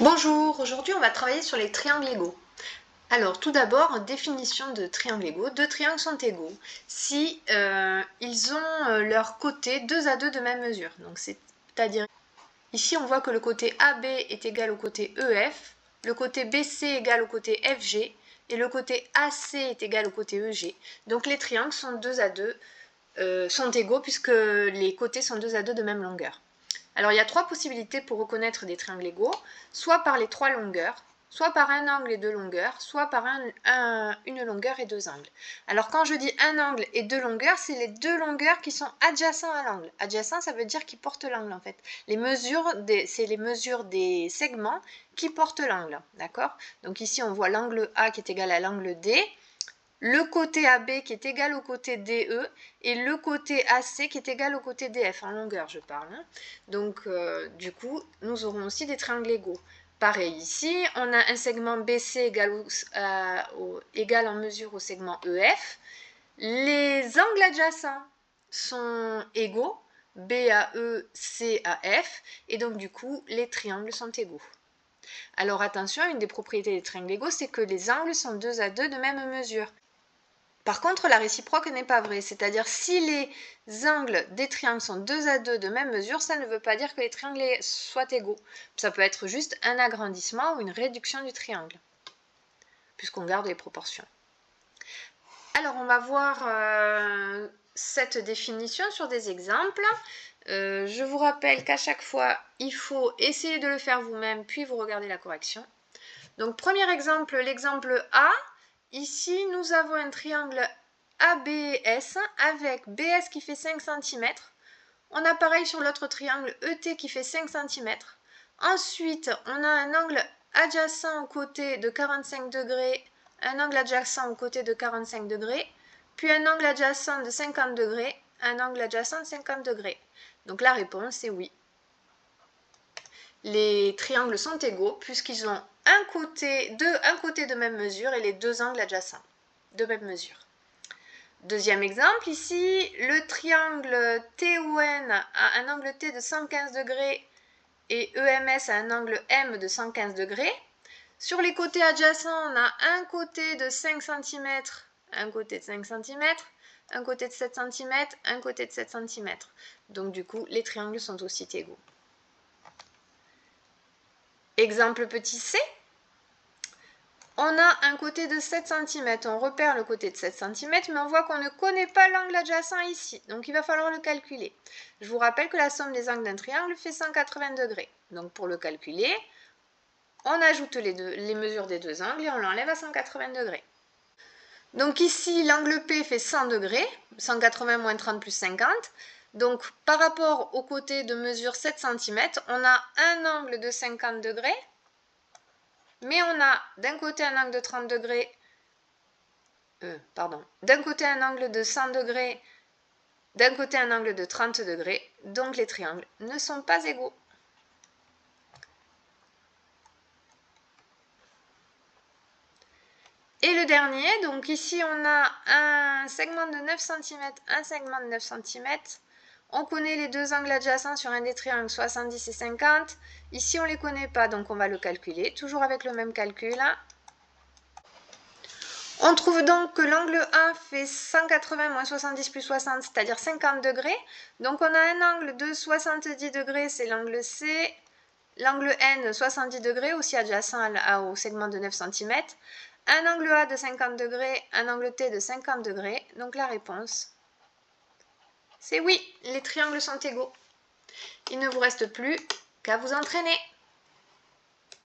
Bonjour, aujourd'hui on va travailler sur les triangles égaux. Alors tout d'abord, définition de triangles égaux. Deux triangles sont égaux si ils ont leurs côtés 2 à 2 de même mesure. Donc c'est-à-dire ici on voit que le côté AB est égal au côté EF, le côté BC est égal au côté FG et le côté AC est égal au côté EG. Donc les triangles sont 2 à 2 sont égaux puisque les côtés sont 2 à 2 de même longueur. Alors il y a 3 possibilités pour reconnaître des triangles égaux, soit par les 3 longueurs, soit par un angle et 2 longueurs, soit par une longueur et 2 angles. Alors quand je dis un angle et 2 longueurs, c'est les 2 longueurs qui sont adjacents à l'angle. Adjacent, ça veut dire qu'ils portent l'angle en fait. C'est les mesures des segments qui portent l'angle, d'accord? Donc ici on voit l'angle A qui est égal à l'angle D, le côté AB qui est égal au côté DE et le côté AC qui est égal au côté DF, en longueur je parle. Donc du coup, nous aurons aussi des triangles égaux. Pareil ici, on a un segment BC égal en mesure au segment EF. Les angles adjacents sont égaux, B à E, C à F, et donc du coup, les triangles sont égaux. Alors attention, une des propriétés des triangles égaux, c'est que les angles sont 2 à 2 de même mesure. Par contre, la réciproque n'est pas vraie, c'est-à-dire si les angles des triangles sont 2 à 2 de même mesure, ça ne veut pas dire que les triangles soient égaux. Ça peut être juste un agrandissement ou une réduction du triangle, puisqu'on garde les proportions. Alors, on va voir cette définition sur des exemples. Je vous rappelle qu'à chaque fois, il faut essayer de le faire vous-même, puis vous regardez la correction. Donc, premier exemple, l'exemple A. Ici, nous avons un triangle ABS avec BS qui fait 5 cm. On a pareil sur l'autre triangle ET qui fait 5 cm. Ensuite, on a un angle adjacent au côté de 45 degrés, un angle adjacent au côté de 45 degrés, puis un angle adjacent de 50 degrés, un angle adjacent de 50 degrés. Donc la réponse est oui. Les triangles sont égaux puisqu'ils ont un côté de même mesure et les 2 angles adjacents de même mesure. Deuxième exemple, ici, le triangle TON a un angle T de 115 degrés et EMS a un angle M de 115 degrés. Sur les côtés adjacents, on a un côté de 5 cm, un côté de 5 cm, un côté de 7 cm, un côté de 7 cm. Donc du coup, les triangles sont aussi égaux. Exemple petit c, on a un côté de 7 cm, on repère le côté de 7 cm, mais on voit qu'on ne connaît pas l'angle adjacent ici, donc il va falloir le calculer. Je vous rappelle que la somme des angles d'un triangle fait 180 degrés. Donc pour le calculer, on ajoute les mesures des 2 angles et on l'enlève à 180 degrés. Donc ici, l'angle P fait 100 degrés, 180 moins 30 plus 50. Donc par rapport au côté de mesure 7 cm, on a un angle de 50 degrés, mais on a d'un côté un angle de 30 degrés, d'un côté un angle de 100 degrés, d'un côté un angle de 30 degrés, donc les triangles ne sont pas égaux. Et le dernier, donc ici on a un segment de 9 cm, un segment de 9 cm. On connaît les 2 angles adjacents sur un des triangles 70 et 50. Ici on ne les connaît pas, donc on va le calculer, toujours avec le même calcul. On trouve donc que l'angle 1 fait 180 moins 70 plus 60, c'est-à-dire 50 degrés. Donc on a un angle de 70 degrés, c'est l'angle C. L'angle N, 70 degrés, aussi adjacent au segment de 9 cm. Un angle A de 50 degrés, un angle T de 50 degrés. Donc la réponse, c'est oui, les triangles sont égaux. Il ne vous reste plus qu'à vous entraîner.